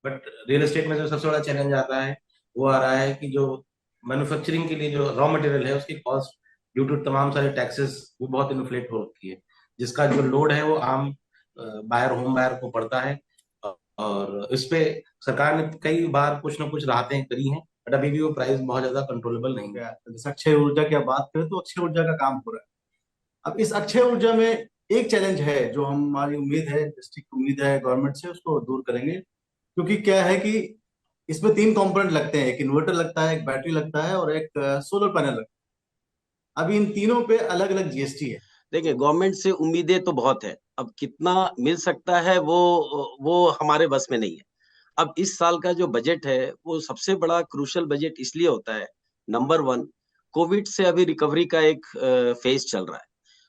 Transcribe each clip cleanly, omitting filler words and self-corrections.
But real estate में जो सबसे बड़ा चैलेंज आता है वो आ रहा है कि जो मैन्युफैक्चरिंग के लिए जो रॉ मटेरियल है उसकी कॉस्ट ड्यू टू तमाम सारे टैक्सेस वो बहुत इन्फ्लेट हो रखी है, जिसका जो लोड है वो आम बायर होम बायर को पड़ता है। और इस पे सरकार ने कई बार कुछ ना कुछ राहतें करी हैं, बट अभी भी वो प्राइस बहुत ज्यादा कंट्रोलेबल नहीं है। जैसे अक्षय ऊर्जा की आप बात करें तो अक्षय ऊर्जा का काम हो रहा है। अब इस अक्षय ऊर्जा में एक चैलेंज है जो हमारी उम्मीद है, इंडस्ट्री की उम्मीद है गवर्नमेंट से, उसको दूर करेंगे। क्योंकि क्या है कि इसमें तीन कंपोनेंट लगते हैं, एक इन्वर्टर लगता है, एक बैटरी लगता है और एक सोलर पैनल लगता है। अब इन तीनों पे अलग अलग जीएसटी है। देखिए, गवर्नमेंट से उम्मीदें तो बहुत है। अब कितना मिल सकता है वो हमारे बस में नहीं है। अब इस साल का जो बजट है वो सबसे बड़ा क्रूशल बजट इसलिए होता है। नंबर वन, कोविड से अभी रिकवरी का एक फेज चल रहा है।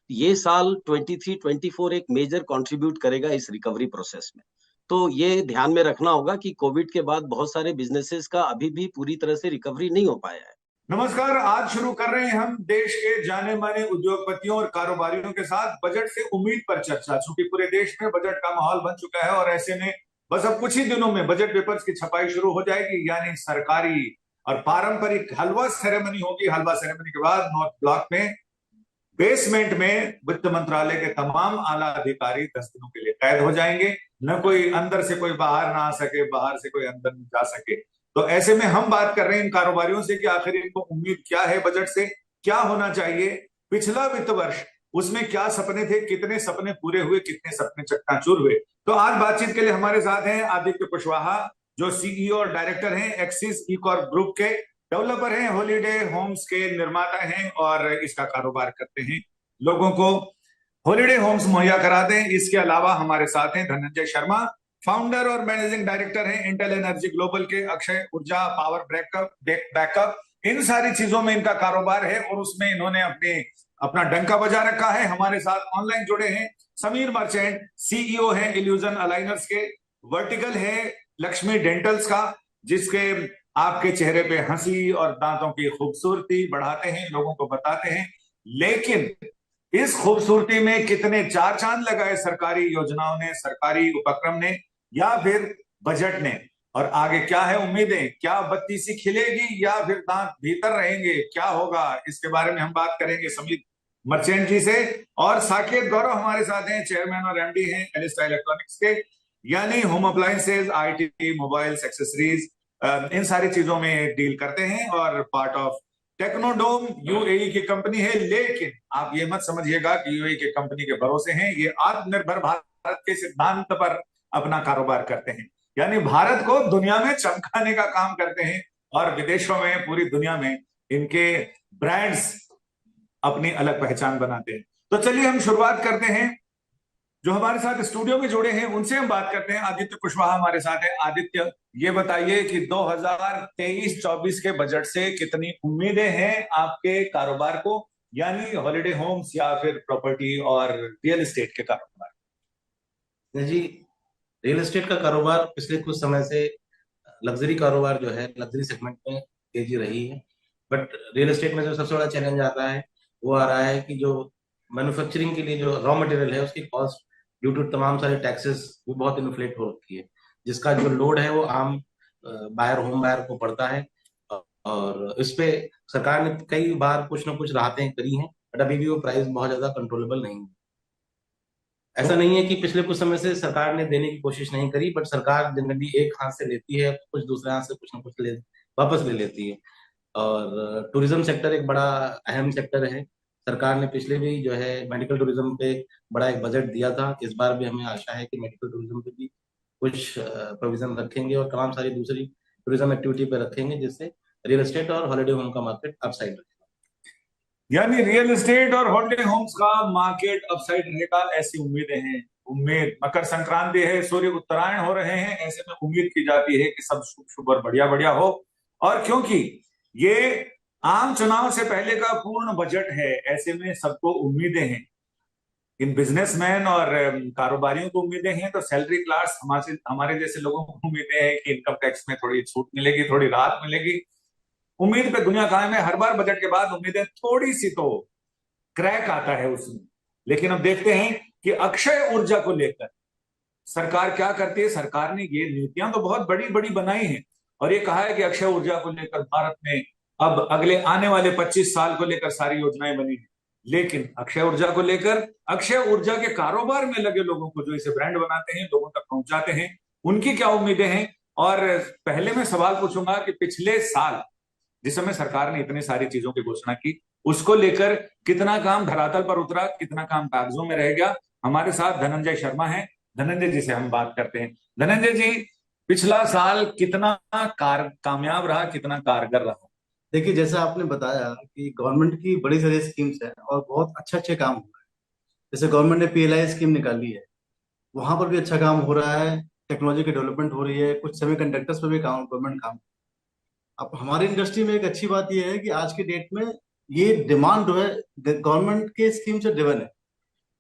ये साल 23-24 एक मेजर कंट्रीब्यूट करेगा इस रिकवरी प्रोसेस में। तो ये ध्यान में रखना होगा कि कोविड के बाद बहुत सारे बिजनेसेस का अभी भी पूरी तरह से रिकवरी नहीं हो पाया है। नमस्कार, आज शुरू कर रहे हैं हम देश के जाने माने उद्योगपतियों और कारोबारियों के साथ बजट से उम्मीद पर चर्चा। चूंकि पूरे देश में बजट का माहौल बन चुका है और ऐसे में बस अब कुछ ही दिनों में बजट पेपर्स की छपाई शुरू हो जाएगी, यानी सरकारी और पारंपरिक हलवा सेरेमनी होगी। हलवा सेरेमनी के बाद नॉर्थ ब्लॉक में बेसमेंट में वित्त मंत्रालय के तमाम आला अधिकारी 10 दिनों के लिए कैद हो जाएंगे। न कोई अंदर से कोई बाहर ना आ सके, बाहर से कोई अंदर नहीं जा सके। तो ऐसे में हम बात कर रहे हैं इन कारोबारियों से कि आखिर इनको उम्मीद क्या है बजट से, क्या होना चाहिए। पिछला वित्त वर्ष उसमें क्या सपने थे, कितने सपने पूरे हुए, कितने सपने चकनाचूर हुए। तो आज बातचीत के लिए हमारे साथ हैं आदित्य कुशवाहा, जो सीईओ और डायरेक्टर हैं एक्सिस ई कॉर्प ग्रुप के, डेवलपर हैं, हॉलीडे होम्स के निर्माता हैं और इसका कारोबार करते हैं, लोगों को हॉलीडे होम्स मुहैया कराते हैं। इसके अलावा हमारे साथ हैं धनंजय शर्मा, फाउंडर और मैनेजिंग डायरेक्टर हैं इंटेल एनर्जी ग्लोबल के, अक्षय ऊर्जा पावर बैकअप। इन सारी चीजों में इनका कारोबार है और उसमें इन्होंने अपना डंका बजा रखा है। हमारे साथ ऑनलाइन जुड़े हैं समीर मर्चेंट, सीईओ हैं इल्यूजन अलाइनर्स के, वर्टिकल है लक्ष्मी डेंटल्स का, जिसके आपके चेहरे पे हंसी और दांतों की खूबसूरती बढ़ाते हैं, लोगों को बताते हैं। लेकिन इस खूबसूरती में कितने चार चांद लगाए सरकारी योजनाओं ने, सरकारी उपक्रम ने, या फिर बजट ने, और आगे क्या है उम्मीदें, क्या बत्ती सी खिलेगी या फिर दांत भीतर रहेंगे, क्या होगा, इसके बारे में हम बात करेंगे समीर मर्चेंट जी से। और साकेत गौरव हमारे साथ हैं, चेयरमैन और एमडी हैं एलिस्टा इलेक्ट्रॉनिक्स के, यानी home appliances, IT, mobiles, accessories, इन सारी चीजों में डील करते हैं और पार्ट ऑफ टेक्नोडोम यूएई की कंपनी है। लेकिन आप ये मत समझिएगा कि यूएई की कंपनी के भरोसे हैं, ये आत्मनिर्भर भारत के सिद्धांत पर अपना कारोबार करते हैं, यानी भारत को दुनिया में चमकाने का काम करते हैं और विदेशों में, पूरी दुनिया में इनके ब्रांड्स अपनी अलग पहचान बनाते हैं। तो चलिए हम शुरुआत करते हैं। जो हमारे साथ स्टूडियो में जुड़े हैं उनसे हम बात करते हैं। आदित्य कुशवाहा हमारे साथ है। आदित्य, ये बताइए कि 2023-24 के बजट से कितनी उम्मीदें हैं आपके कारोबार को, यानी हॉलिडे होम्स या फिर प्रॉपर्टी और रियल एस्टेट के कारोबार। जी, रियल एस्टेट का कारोबार पिछले कुछ समय से लग्जरी कारोबार जो है, लग्जरी सेगमेंट में तेजी रही है। बट रियल एस्टेट में जो सबसे बड़ा चैलेंज आता है वो आ रहा है कि जो मैन्युफैक्चरिंग के लिए जो रॉ मटेरियल है उसकी कॉस्ट ड्यू टू तमाम सारे टैक्सेस वो बहुत इन्फ्लेट हो रखी है, जिसका जो लोड है वो आम बायर होम बायर को पड़ता है। और इस पे सरकार ने कई बार कुछ ना कुछ राहतें करी हैं, बट अभी भी वो प्राइस बहुत ज्यादा कंट्रोलेबल नहीं है। ऐसा नहीं है कि पिछले कुछ समय से सरकार ने देने की कोशिश नहीं करी, बट सरकार जनरली एक हाथ से लेती है, कुछ दूसरे हाथ से कुछ ना कुछ वापस ले लेती है। और टूरिज्म सेक्टर एक बड़ा अहम सेक्टर है। सरकार ने पिछले भी जो है मेडिकल टूरिज्म पे बड़ा एक बजट दिया था। इस बार भी हमें आशा है कि मेडिकल टूरिज्म पे भी कुछ प्रोविजन रखेंगे और तमाम सारी दूसरी टूरिज्म एक्टिविटी पे रखेंगे, जिससे रियल एस्टेट और हॉलिडे होम का मार्केट अपसाइड रहेगा। यानी रियल एस्टेट और हॉलिडे होम्स का मार्केट अपसाइड रहेगा, ऐसी उम्मीदें हैं। उम्मीद, मकर संक्रांति है, सूर्य उत्तरायण हो रहे हैं, ऐसे में उम्मीद की जाती है कि सब शुभ शुभ और बढ़िया बढ़िया हो। और क्योंकि ये आम चुनाव से पहले का पूर्ण बजट है, ऐसे में सबको उम्मीदें हैं। इन बिजनेसमैन और कारोबारियों को उम्मीदें हैं, तो सैलरी क्लास हमारे जैसे लोगों को उम्मीदें हैं कि इनकम टैक्स में थोड़ी छूट मिलेगी, थोड़ी राहत मिलेगी। उम्मीद पे दुनिया कायम है। हर बार बजट के बाद उम्मीदें थोड़ी सी तो क्रैक आता है उसमें। लेकिन अब देखते हैं कि अक्षय ऊर्जा को लेकर सरकार क्या करती है, सरकार ने ये नीतियां तो बहुत बड़ी बड़ी बनाई हैं और ये कहा है कि अक्षय ऊर्जा को लेकर भारत में अब अगले आने वाले 25 साल को लेकर सारी योजनाएं बनी हैं। लेकिन अक्षय ऊर्जा को लेकर, अक्षय ऊर्जा के कारोबार में लगे लोगों को, जो इसे ब्रांड बनाते हैं, लोगों तक पहुंचाते हैं, उनकी क्या उम्मीदें हैं? और पहले मैं सवाल पूछूंगा कि पिछले साल जिस समय सरकार ने इतनी सारी चीजों की घोषणा की, उसको लेकर कितना काम धरातल पर उतरा, कितना काम कागजों में रह गया? हमारे साथ धनंजय शर्मा है, धनंजय जी से हम बात करते हैं। धनंजय जी, पिछला साल कितना कामयाब रहा, कितना कारगर रहा? देखिए, जैसा आपने बताया कि गवर्नमेंट की बड़ी सारी स्कीम्स है और बहुत अच्छे अच्छे काम हो रहे हैं। जैसे गवर्नमेंट ने PLI स्कीम निकाली है, वहां पर भी अच्छा काम हो रहा है, टेक्नोलॉजी की डेवलपमेंट हो रही है, कुछ सेमीकंडक्टर्स पे भी काम गवर्नमेंट काम। अब हमारी इंडस्ट्री में एक अच्छी बात यह है कि आज की डेट में ये डिमांड जो है गवर्नमेंट के स्कीम से ड्रिवन है।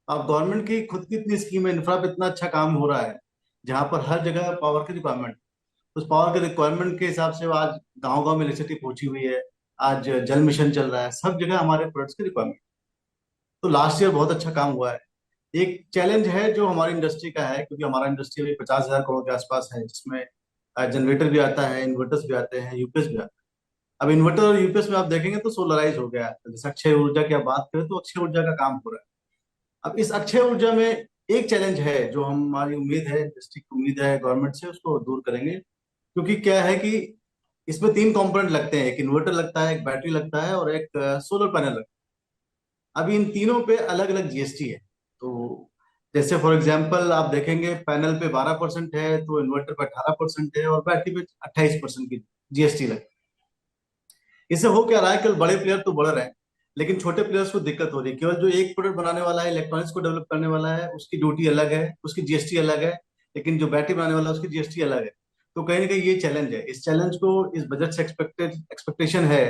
अब गवर्नमेंट की खुद की इतनी स्कीम है, इंफ्रा पे इतना अच्छा काम हो रहा है, जहां पर हर जगह पावर की रिक्वायरमेंट, उस पावर के रिक्वायरमेंट के हिसाब से आज गांव गांव में इलेक्ट्रिसिटी पहुंची हुई है। आज जल मिशन चल रहा है, सब जगह हमारे प्रोडक्ट्स की रिक्वायरमेंट। तो लास्ट ईयर बहुत अच्छा काम हुआ है। एक चैलेंज है जो हमारी इंडस्ट्री का है, क्योंकि हमारा इंडस्ट्री अभी 50,000 करोड़ के आसपास है, जिसमें जनरेटर भी आता है, इन्वर्टर्स भी आते हैं, यूपीएस भी आता है। अब इन्वर्टर और यूपीएस में आप देखेंगे तो सोलराइज हो गया है। तो जैसे अक्षय ऊर्जा की आप बात करें तो अक्षय ऊर्जा का काम हो रहा है। अब इस अक्षय ऊर्जा में एक चैलेंज है जो हमारी उम्मीद है, इंडस्ट्री की उम्मीद है गवर्नमेंट से, उसको दूर करेंगे। क्योंकि क्या है कि इसमें 3 कंपोनेंट लगते हैं, एक इन्वर्टर लगता है, एक बैटरी लगता है और एक सोलर पैनल लगता है। अभी इन तीनों पे अलग अलग जीएसटी है। तो जैसे फॉर एग्जांपल आप देखेंगे, पैनल पे 12% है, तो इन्वर्टर पे 18% है और बैटरी पे 28% की जीएसटी लगती है। इससे हो क्या रहा है, केवल बड़े प्लेयर तो बढ़ रहे हैं, लेकिन छोटे प्लेयर्स को दिक्कत हो रही है। केवल जो एक प्रोडक्ट बनाने वाला है, इलेक्ट्रॉनिक्स को डेवलप करने वाला है, उसकी ड्यूटी अलग है, उसकी जीएसटी अलग है, लेकिन जो बैटरी बनाने वाला है उसकी जीएसटी अलग है। तो कहीं ना कहीं ये चैलेंज है। इस चैलेंज को इस बजट से एक्सपेक्टेशन है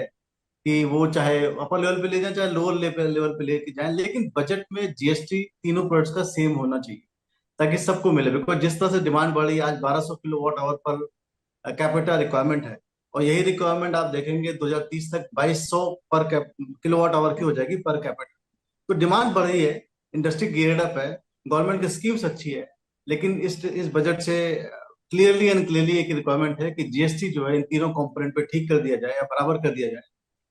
कि वो चाहे अपर लेवल पे ले जाए, चाहे लोअर लेवल पे लेके जाए, लेकिन बजट में जीएसटी तीनों प्रोडक्ट्स का सेम होना चाहिए ताकि सबको मिले। बिकॉज जिस तरह से डिमांड बढ़ी, आज 1200 kilowatt hour per capita requirement है, और यही रिक्वायरमेंट आप देखेंगे 2030 तक 2200 पर किलोवाट आवर की हो जाएगी पर कैपिटा। तो डिमांड बढ़ रही है, इंडस्ट्री गियर्ड अप है, गवर्नमेंट की स्कीम्स अच्छी है, लेकिन इस बजट से क्लियरली एंड क्लियरली एक रिक्वायरमेंट है कि जीएसटी जो है इन तीनों कंपोनेंट पे ठीक कर दिया जाए या बराबर कर दिया जाए,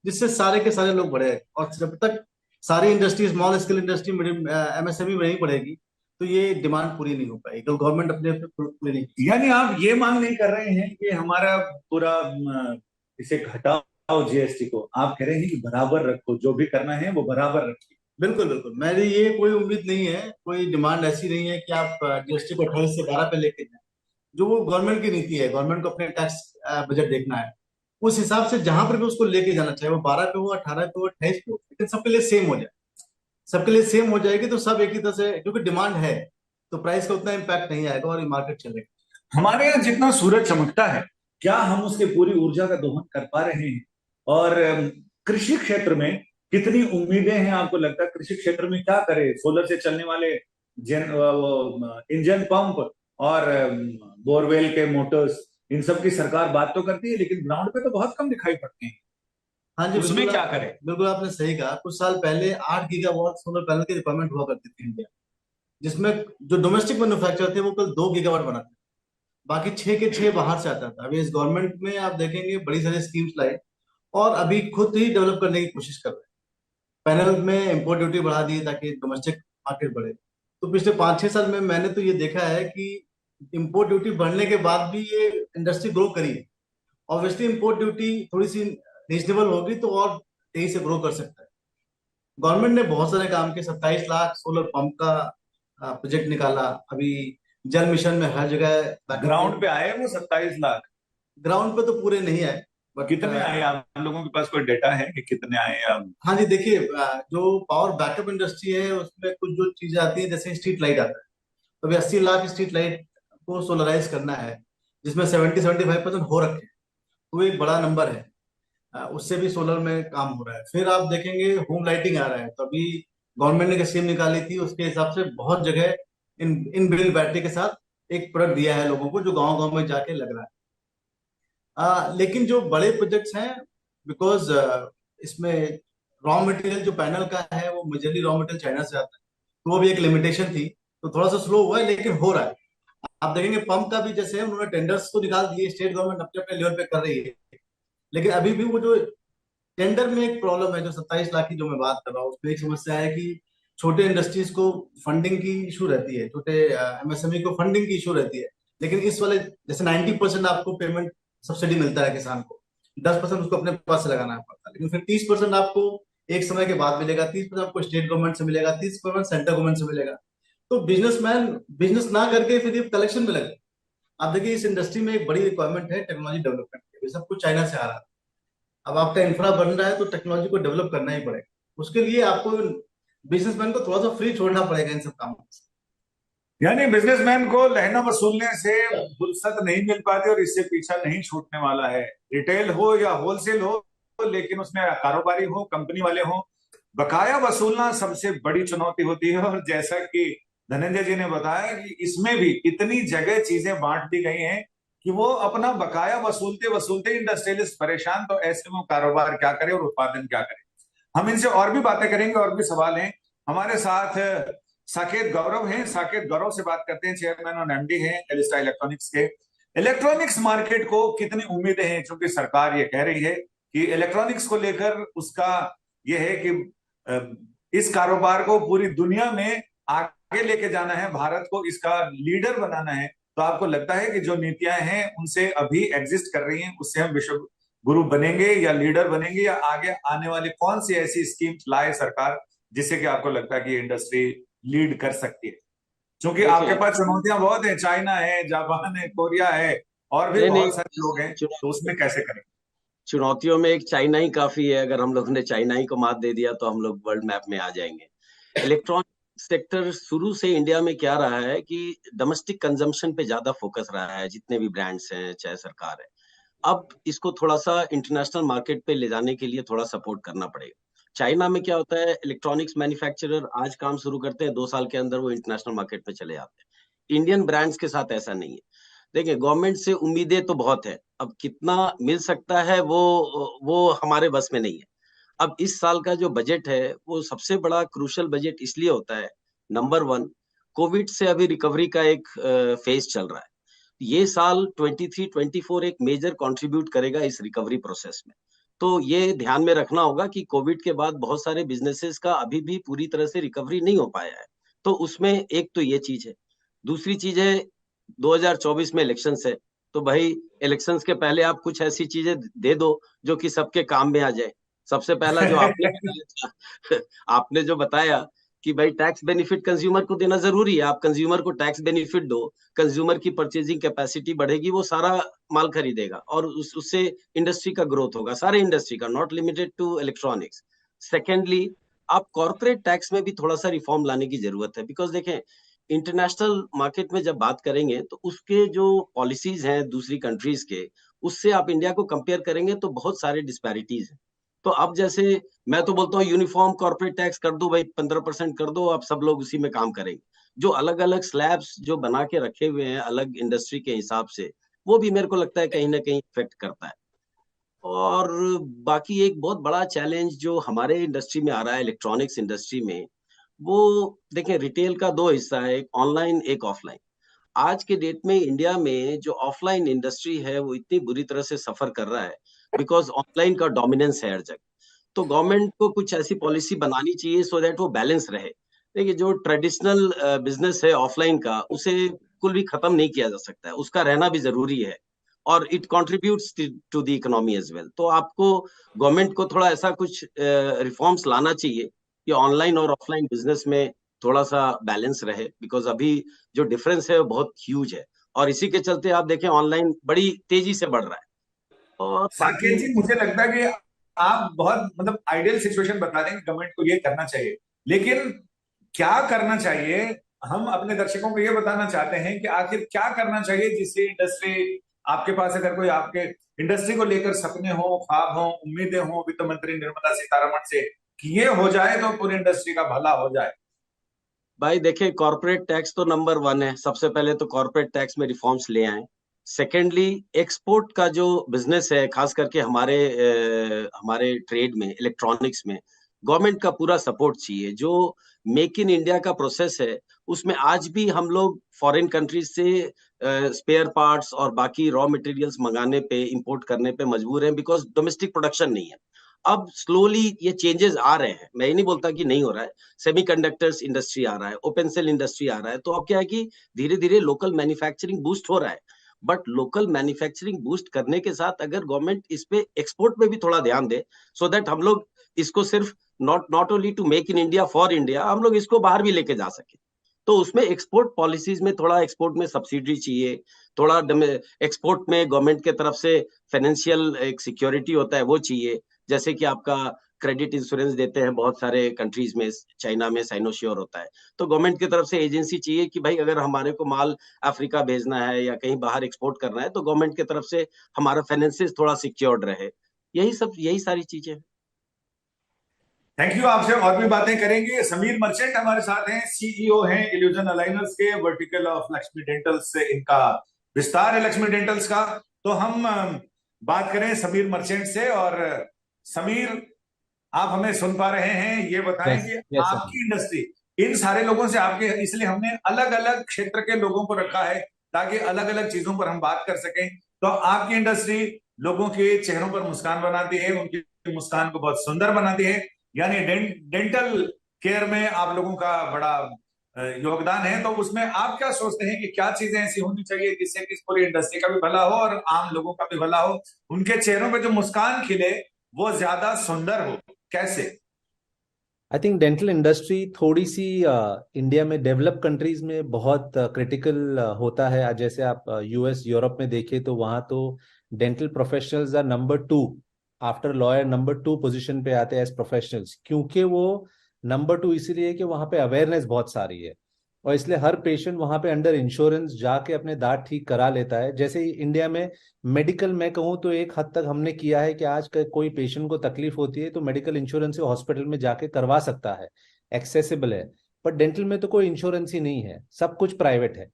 जिससे सारे के सारे लोग बढ़े। और जब तक सारी industry, small scale industry, MSME में नहीं बढ़ेगी तो ये डिमांड पूरी नहीं हो पाएगी, तो गवर्नमेंट अपने आप पूरी नहीं। यानी आप ये मांग नहीं कर रहे हैं कि हमारा पूरा इसे घटाओ जीएसटी को, आप कह रहे हैं कि बराबर रखो, जो भी करना है वो बराबर रखिए। बिल्कुल बिल्कुल, मेरी ये कोई उम्मीद नहीं है, कोई डिमांड ऐसी नहीं है कि आप जीएसटी को 28 से 12 पे लेके जाए। जो वो गवर्नमेंट की नीति है, गवर्नमेंट को अपने टैक्स बजट देखना है, उस हिसाब से जहां पर भी उसको लेके जाना चाहिए, वो 12 पे हो, 18 पे हो, 28 पे हो, लेकिन सबके लिए सेम हो जाए। सबके लिए सेम हो जाएगी तो सब एक ही तरह से, क्योंकि डिमांड है तो प्राइस का उतना इम्पैक्ट नहीं आएगा और ये मार्केट चलेगा। हमारे यहाँ जितना सूरज चमकता है, क्या हम उसके पूरी ऊर्जा का दोहन कर पा रहे हैं? और कृषि क्षेत्र में कितनी उम्मीदें हैं? आपको लगता है कृषि क्षेत्र में क्या करे? सोलर से चलने वाले इंजन पंप और बोरवेल के मोटर्स, इन सब की सरकार बात तो करती है, लेकिन ग्राउंड पे तो बहुत कम दिखाई पड़ते हैं। हाँ जी, उसमें क्या करें? बिल्कुल आपने सही कहा। कुछ साल पहले 8 गीगावाट सोलर पैनल की रिक्वायरमेंट हुआ करती थी इंडिया, जिसमें जो डोमेस्टिक मैन्युफैक्चर थे वो कल 2 गीगावाट बनाते थे, बाकी 6 के 6 बाहर से आता था। अभी इस गवर्नमेंट में आप देखेंगे बड़ी सारी स्कीम्स लाई और अभी खुद ही डेवलप करने की कोशिश कर रहे हैं। पैनल में इम्पोर्ट ड्यूटी बढ़ा दी ताकि डोमेस्टिक मार्केट बढ़े। तो पिछले 5-6 साल में मैंने तो ये देखा है कि इम्पोर्ट ड्यूटी बढ़ने के बाद भी ये इंडस्ट्री ग्रो करी है। ऑब्वियसली इम्पोर्ट ड्यूटी थोड़ी सी रीजनेबल होगी तो और तेजी से ग्रो कर सकता है। गवर्नमेंट ने बहुत सारे काम के 27 लाख सोलर पंप का प्रोजेक्ट निकाला। अभी जल मिशन में हर जगह ग्राउंड पे आए वो 27 लाख? ग्राउंड पे तो पूरे नहीं आए, बट कितने आए? आप लोगों के पास कोई डेटा है कि कितने आए? अब हाँ जी, देखिए, जो पावर बैकअप इंडस्ट्री है उसमें कुछ जो चीजें आती है, जैसे स्ट्रीट लाइट आता है, तो अभी 80 लाख स्ट्रीट लाइट को सोलराइज करना है, जिसमें 70-75% हो रखे हैं, तो एक बड़ा नंबर है। उससे भी सोलर में काम हो रहा है। फिर आप देखेंगे होम लाइटिंग आ रहा है, तो अभी गवर्नमेंट ने स्कीम निकाली थी, उसके हिसाब से बहुत जगह इन बिल्ड बैटरी के साथ एक प्रोडक्ट दिया है लोगों को, जो गांव गांव में जाके लग रहा है। लेकिन जो बड़े प्रोजेक्ट्स हैं, बिकॉज इसमें रॉ मटेरियल जो पैनल का है वो मेजरली रॉ मटेरियल चाइना से आता है, तो वो भी एक लिमिटेशन थी, तो थोड़ा सा स्लो हुआ है, लेकिन हो रहा है। आप देखेंगे पंप का भी जैसे है, उन्होंने टेंडर्स तो निकाल दिए, स्टेट गवर्नमेंट अपने अपने लेवल पे कर रही है, लेकिन अभी भी वो जो टेंडर में एक प्रॉब्लम है, जो 27 लाख की जो मैं बात कर रहा हूँ, उसमें एक समस्या है कि छोटे इंडस्ट्रीज को फंडिंग की इशू रहती है, छोटे एमएसएमई को फंडिंग की इशू रहती है। लेकिन इस वाले जैसे 90% आपको पेमेंट सब्सिडी मिलता है किसान को, 10% उसको अपने पास से लगाना पड़ता है, लेकिन फिर 30% आपको एक समय के बाद मिलेगा, 30% आपको स्टेट गवर्नमेंट से मिलेगा, 30% सेंट्रल गवर्नमेंट से मिलेगा। तो बिजनेसमैन बिजनेस ना करके फिर ये कलेक्शन में लगे। आप देखिए इस इंडस्ट्री में एक बड़ी रिक्वायरमेंट है टेक्नोलॉजी डेवलपमेंट की, ये सब कुछ चाइना से आ रहा है। अब आपका इंफ्रा बन रहा है तो टेक्नोलॉजी को डेवलप करना ही पड़ेगा, उसके लिए आपको बिजनेसमैन को थोड़ा सा फ्री छोड़ना पड़ेगा इन सब कामों से। यानी बिजनेसमैन को लहना वसूलने से फुर्सत नहीं मिल पाती और इससे पीछा नहीं छूटने वाला है। रिटेल हो या होलसेल हो, लेकिन उसमें कारोबारी हो, कंपनी वाले हो, बकाया वसूलना सबसे बड़ी चुनौती होती है। और जैसा कि धनंजय जी ने बताया कि इसमें भी इतनी जगह चीजें बांट दी गई हैं कि वो अपना बकाया वसूलते वसूलते इंडस्ट्रियलिस्ट परेशान, तो ऐसे में वो कारोबार क्या करे और उत्पादन क्या करे। हम इनसे और भी बातें करेंगे, और भी सवाल हैं। हमारे साथ साकेत गौरव हैं, साकेत गौरव से बात करते हैं, चेयरमैन और एमडी हैं एलिस्टा इलेक्ट्रॉनिक्स के। इलेक्ट्रॉनिक्स मार्केट को कितनी उम्मीदें हैं, क्योंकि सरकार ये कह रही है कि इलेक्ट्रॉनिक्स को लेकर उसका यह है कि इस कारोबार को पूरी दुनिया में आगे लेके जाना है, भारत को इसका लीडर बनाना है। तो आपको लगता है कि जो नीतियां हैं उनसे अभी एग्जिस्ट कर रही हैं, उससे हम विश्व गुरु बनेंगे या लीडर बनेंगे, या आगे आने वाले कौन सी ऐसी स्कीम लाए सरकार जिससे कि आपको लगता है कि इंडस्ट्री लीड कर सकती है? क्योंकि आपके पास चुनौतियां बहुत हैं, चाइना है, जापान है, कोरिया है, और भी बहुत सारे लोग हैं, तो उसमें कैसे करें? चुनौतियों में एक चाइना ही काफी है। अगर हम लोग ने चाइना ही को मात दे दिया तो हम लोग वर्ल्ड मैप में आ जाएंगे। इलेक्ट्रॉनिक सेक्टर शुरू से इंडिया में क्या रहा है कि डोमेस्टिक कंजम्पशन पे ज्यादा फोकस रहा है, जितने भी ब्रांड्स हैं चाहे सरकार है। अब इसको थोड़ा सा इंटरनेशनल मार्केट पे ले जाने के लिए थोड़ा सपोर्ट करना पड़ेगा। चाइना में क्या होता है, इलेक्ट्रॉनिक्स मैन्युफैक्चरर आज काम शुरू करते हैं, 2 साल के अंदर वो इंटरनेशनल मार्केट में चले जाते हैं। इंडियन ब्रांड्स के साथ ऐसा नहीं है। देखिए, गवर्नमेंट से उम्मीदें तो बहुत है, अब कितना मिल सकता है वो हमारे बस में नहीं है। अब इस साल का जो बजट है वो सबसे बड़ा क्रूशल बजट इसलिए होता है, नंबर 1, कोविड से अभी रिकवरी का एक फेज चल रहा है। ये साल 23-24 एक मेजर कंट्रीब्यूट करेगा इस रिकवरी प्रोसेस में। तो ये ध्यान में रखना होगा कि कोविड के बाद बहुत सारे बिजनेसेस का अभी भी पूरी तरह से रिकवरी नहीं हो पाया है। तो उसमें एक तो ये चीज है। दूसरी चीज है, 2024 में इलेक्शंस है, तो भाई इलेक्शंस के पहले आप कुछ ऐसी चीजें दे दो जो कि सबके काम में आ जाए। सबसे पहला जो आपने बताया था आपने जो बताया कि भाई टैक्स बेनिफिट कंज्यूमर को देना जरूरी है। आप कंज्यूमर को टैक्स बेनिफिट दो, कंज्यूमर की परचेजिंग कैपेसिटी बढ़ेगी, वो सारा माल खरीदेगा और उससे इंडस्ट्री का ग्रोथ होगा, सारे इंडस्ट्री का, not limited to electronics. Secondly, आप कॉर्पोरेट टैक्स में भी थोड़ा सा रिफॉर्म लाने की जरूरत है, बिकॉज देखें इंटरनेशनल मार्केट में जब बात करेंगे तो उसके जो पॉलिसीज हैं दूसरी कंट्रीज के, उससे आप इंडिया को कंपेयर करेंगे तो बहुत सारे डिस्पैरिटीज हैं। तो अब जैसे मैं तो बोलता हूँ यूनिफॉर्म कॉर्पोरेट टैक्स कर दो भाई, 15% कर दो, अब सब लोग उसी में काम करेंगे। जो अलग अलग स्लैब्स जो बना के रखे हुए हैं अलग इंडस्ट्री के हिसाब से, वो भी मेरे को लगता है कहीं ना कहीं इफेक्ट करता है। और बाकी एक बहुत बड़ा चैलेंज जो हमारे इंडस्ट्री में आ रहा है, इलेक्ट्रॉनिक्स इंडस्ट्री में, वो देखें रिटेल का 2 हिस्सा है, एक ऑनलाइन एक ऑफलाइन। आज के डेट में इंडिया में जो ऑफलाइन इंडस्ट्री है वो इतनी बुरी तरह से सफर कर रहा है बिकॉज ऑनलाइन का डोमिनेंस है हर जगह। तो गवर्नमेंट को कुछ ऐसी पॉलिसी बनानी चाहिए सो दैट वो बैलेंस रहे। देखिए, जो ट्रेडिशनल बिजनेस है ऑफलाइन का, उसे बिल्कुल भी खत्म नहीं किया जा सकता है, उसका रहना भी जरूरी है और it contributes to the economy as well. तो आपको गवर्नमेंट को थोड़ा ऐसा कुछ रिफॉर्म्स लाना चाहिए कि ऑनलाइन और ऑफलाइन बिजनेस में थोड़ा सा बैलेंस रहे, बिकॉज अभी जो डिफरेंस है वो बहुत ह्यूज है और इसी के चलते आप देखें ऑनलाइन बड़ी तेजी से बढ़ रहा है। और साकेत बाकी जी, मुझे लगता है कि आप बहुत मतलब आइडियल सिचुएशन बता देंगे, गवर्नमेंट को ये करना चाहिए, लेकिन क्या करना चाहिए? हम अपने दर्शकों को ये बताना चाहते हैं कि आखिर क्या करना चाहिए जिससे इंडस्ट्री, आपके पास अगर कोई आपके इंडस्ट्री को लेकर सपने हो, ख्वाब हो, उम्मीदें हो वित्त मंत्री निर्मला सीतारमण से कि ये हो जाए तो पूरी इंडस्ट्री का भला हो जाए। भाई देखिए, कॉर्पोरेट टैक्स तो नंबर 1 है, सबसे पहले तो कॉर्पोरेट टैक्स में रिफॉर्म्स ले आए। सेकेंडली, एक्सपोर्ट का जो बिजनेस है खास करके हमारे ट्रेड में, इलेक्ट्रॉनिक्स में, गवर्नमेंट का पूरा सपोर्ट चाहिए। जो मेक इन इंडिया का प्रोसेस है उसमें आज भी हम लोग फॉरेन कंट्रीज से स्पेयर पार्ट्स और बाकी रॉ मटेरियल्स मंगाने पे, इंपोर्ट करने पे मजबूर हैं, बिकॉज डोमेस्टिक प्रोडक्शन नहीं है। अब स्लोली ये चेंजेस आ रहे हैं, मैं ये नहीं बोलता कि नहीं हो रहा है। सेमीकंडक्टर्स इंडस्ट्री आ रहा है, ओपन सेल इंडस्ट्री आ रहा है, तो अब क्या है कि धीरे धीरे लोकल मैन्युफैक्चरिंग बूस्ट हो रहा है। बट लोकल मैन्युफैक्चरिंग बूस्ट करने के साथ अगर गवर्नमेंट इस पे एक्सपोर्ट पे भी थोड़ा ध्यान दे, सो दैट हम लोग इसको सिर्फ not only to make in India for India, हम लोग इसको बाहर भी लेके जा सके, तो उसमें एक्सपोर्ट पॉलिसीज में थोड़ा एक्सपोर्ट में सब्सिडी चाहिए, थोड़ा एक्सपोर्ट में गवर्नमेंट के तरफ से फाइनेंशियल एक सिक्योरिटी होता है वो चाहिए। जैसे कि आपका क्रेडिट इंश्योरेंस देते हैं बहुत सारे कंट्रीज में, चाइना में साइनोश्योर होता है, तो गवर्नमेंट की तरफ से एजेंसी चाहिए कि भाई अगर हमारे को माल अफ्रीका भेजना है या कहीं बाहर एक्सपोर्ट करना है तो गवर्नमेंट की तरफ से हमारा फाइनेंसेस थोड़ा सिक्योर्ड रहे। यही सारी चीजें। Thank you. आपसे और भी बातें करेंगे। समीर मर्चेंट हमारे साथ हैं, सीईओ हैं इल्यूजन अलाइनर्स के, वर्टिकल ऑफ लक्ष्मी डेंटल्स से इनका विस्तार है लक्ष्मी डेंटल्स का। तो हम बात करें समीर मर्चेंट से। और समीर, आप हमें सुन पा रहे हैं? ये बताएं कि आपकी इंडस्ट्री इन सारे लोगों से आपके, इसलिए हमने अलग अलग क्षेत्र के लोगों को रखा है ताकि अलग अलग चीजों पर हम बात कर सकें। तो आपकी इंडस्ट्री लोगों के चेहरों पर मुस्कान बनाती है, उनकी मुस्कान को बहुत सुंदर बनाती है, यानी डेंटल केयर में आप लोगों का बड़ा योगदान है। तो उसमें आप क्या सोचते हैं कि क्या चीजें ऐसी होनी चाहिए जिससे कि पूरी इंडस्ट्री का भी भला हो और आम लोगों का भी भला हो, उनके चेहरों पे जो मुस्कान खिले वो ज्यादा सुंदर हो? कैसे? आई थिंक डेंटल इंडस्ट्री थोड़ी सी इंडिया में डेवलप कंट्रीज में बहुत क्रिटिकल होता है। जैसे आप यूएस यूरोप में देखें तो वहाँ तो dental professionals are number 2 after lawyer, number 2 position पे आते हैं एज प्रोफेशनल्स, क्योंकि वो नंबर 2 इसीलिए कि वहाँ पे अवेयरनेस बहुत सारी है और इसलिए हर पेशेंट वहाँ पे अंडर इंश्योरेंस जाके अपने दांत ठीक करा लेता है। जैसे इंडिया में मेडिकल मैं कहूँ तो एक हद तक हमने किया है कि आज कोई पेशेंट को तकलीफ होती है तो मेडिकल इंश्योरेंस से हॉस्पिटल में जाके करवा सकता है, एक्सेसिबल है। पर डेंटल में तो कोई इंश्योरेंस ही नहीं है, सब कुछ प्राइवेट है।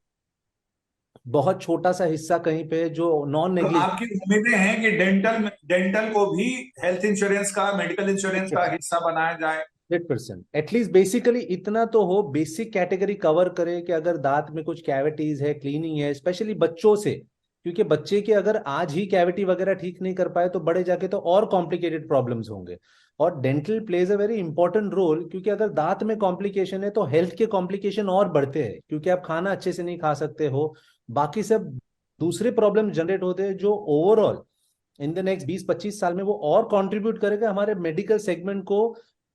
बहुत छोटा सा हिस्सा कहीं पे जो नॉन तो नेग्लिजिबल। आपकी उम्मीदें हैं कि डेंटल को भी हेल्थ इंश्योरेंस का, मेडिकल इंश्योरेंस का हिस्सा बनाया जाए? 100% एटलीस्ट बेसिकली इतना तो हो, बेसिक कैटेगरी कवर करे कि अगर दांत में कुछ कैविटीज है, क्लीनिंग है, स्पेशली बच्चों से, क्योंकि बच्चे के अगर आज ही कैविटी वगैरह ठीक नहीं कर पाए तो बड़े जाके तो और कॉम्प्लिकेटेड प्रॉब्लम्स होंगे। और dental plays a very important role, क्योंकि अगर दांत में कॉम्प्लिकेशन है तो हेल्थ के कॉम्प्लिकेशन और बढ़ते हैं, क्योंकि आप खाना अच्छे से नहीं खा सकते हो, बाकी सब दूसरे प्रॉब्लम जनरेट होते हैं जो ओवरऑल इन द नेक्स्ट 20-25 साल में वो और कंट्रीब्यूट करेगा हमारे मेडिकल सेगमेंट को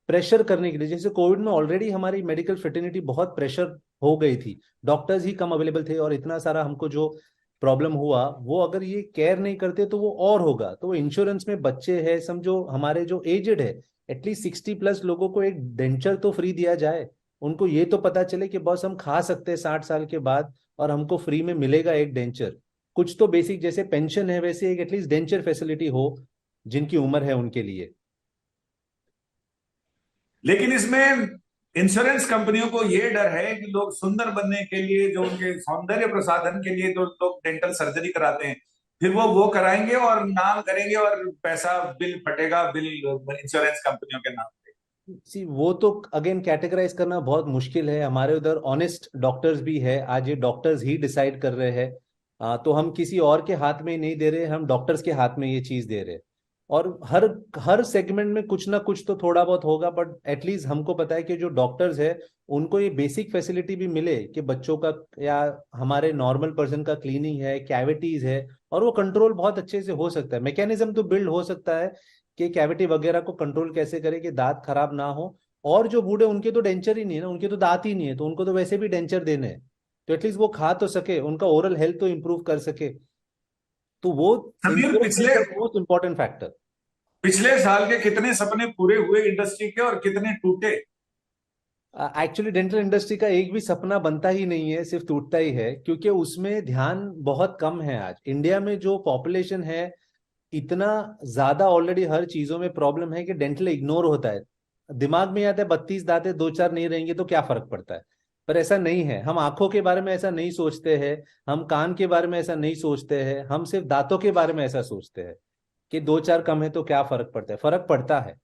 प्रेशर करने के लिए। जैसे कोविड में ऑलरेडी हमारी मेडिकल फ्रेटर्निटी बहुत प्रेशर हो गई थी, डॉक्टर्स ही कम अवेलेबल थे और इतना सारा हमको जो प्रॉब्लम हुआ, वो अगर ये केयर नहीं करते तो वो और होगा। तो इंश्योरेंस में बच्चे हैं, समझो हमारे जो एजेड है, एटलीस्ट 60+ लोगों को एक डेंचर तो फ्री दिया जाए। उनको ये तो पता चले कि बस हम खा सकते हैं 60 साल के बाद और हमको फ्री में मिलेगा एक डेंचर। कुछ तो बेसिक जैसे पेंशन है वैसे एक एटलीस्ट डेंचर फैसिलिटी हो जिनकी उम्र है उनके लिए। लेकिन इसमें इंश्योरेंस कंपनियों को ये डर है कि लोग सुंदर बनने के लिए, जो उनके सौंदर्य प्रसाधन के लिए जो लोग डेंटल सर्जरी कराते हैं, फिर वो कराएंगे और नाम करेंगे और पैसा बिल फटेगा, बिल इंश्योरेंस कंपनियों के नाम पे। सी वो तो अगेन कैटेगराइज करना बहुत मुश्किल है। हमारे उधर ऑनेस्ट डॉक्टर्स भी है, आज ये डॉक्टर्स ही डिसाइड कर रहे हैं। तो हम किसी और के हाथ में नहीं दे रहे, हम डॉक्टर्स के हाथ में ये चीज दे रहे। और हर हर सेगमेंट में कुछ ना कुछ तो थोड़ा बहुत होगा, बट एटलीस्ट हमको पता है कि जो डॉक्टर्स है उनको ये बेसिक फैसिलिटी भी मिले कि बच्चों का या हमारे नॉर्मल पर्सन का क्लीनिंग है, कैविटीज है, और वो कंट्रोल बहुत अच्छे से हो सकता है। मैकेनिज्म तो बिल्ड हो सकता है कि कैविटी वगैरह को कंट्रोल कैसे करे कि दांत खराब ना हो। और जो बूढ़े उनके तो डेंचर ही नहीं है ना, उनके तो दांत ही नहीं है, तो उनको तो वैसे भी डेंचर देने हैं, तो एटलीस्ट वो खा तो सके, उनका ओरल हेल्थ तो इंप्रूव कर सके। तो वो समीर, मोस्ट इंपॉर्टेंट फैक्टर। पिछले साल के कितने सपने पूरे हुए इंडस्ट्री के और कितने टूटे? एक्चुअली डेंटल इंडस्ट्री का एक भी सपना बनता ही नहीं है, सिर्फ टूटता ही है, क्योंकि उसमें ध्यान बहुत कम है। आज इंडिया में जो पॉपुलेशन है इतना ज्यादा ऑलरेडी हर चीजों में प्रॉब्लम है कि डेंटल इग्नोर होता है। दिमाग में आता है 32 दांत है, 2-4 नहीं रहेंगे तो क्या फर्क पड़ता है, पर ऐसा नहीं है। हम आंखों के बारे में ऐसा नहीं सोचते हैं, हम कान के बारे में ऐसा नहीं सोचते हैं, हम सिर्फ दांतों के बारे में ऐसा सोचते हैं कि 2-4 कम है तो क्या फर्क पड़ता है। फर्क पड़ता है।